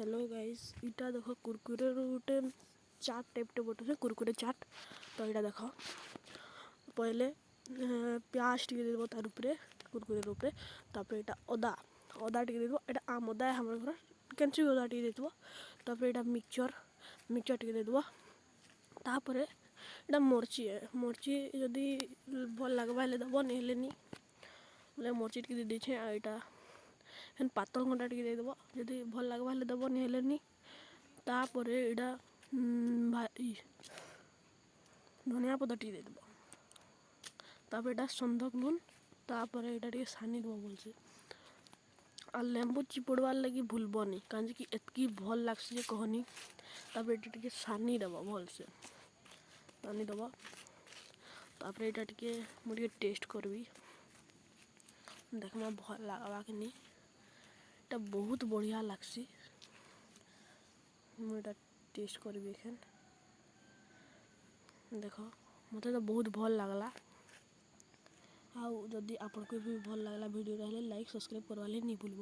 Hello guys इटा देख कुरकुरे गोटे चाट टाइप टे बोटे कुरकुरे चाट। तो यहाँ देख पहले प्याज टी देव तार उपरे कुरकुरे उपरे तापर यहाँ अदा अदा टी देव ये आम अदा है घर कैंची अदा टी देव तापर यहाँ मिक्सचर टी देव तापर यहाँ मर्ची है मर्ची जदि भल लगवा दब नहीं बोले मर्ची टी दे यहाँ पातल घंटा टी देव जदि भल लगवा दब नहीं तापर यहाँ धनिया पत्ता टी देव तापर यहाँ संदक लुन तापर यहाँ टे सानी दब भलसे आ लेंबू चिपुड़वार लगी भूलबनी कहीं कि एतकी भल लगे कहनी तापर ये टे सानी दब भलसे सानी दब तापर यहाँ टे मुझे टेस्ट करबी देखना भल लगवा कि नहीं এটা बहुत बढ़िया लगसी मुझे टेस्ट करबी एखन देख मत तो बहुत भल लगला आउ जदि आपको भी भल लगला वीडियो लाइक सब्सक्राइब करवा नहीं भूल।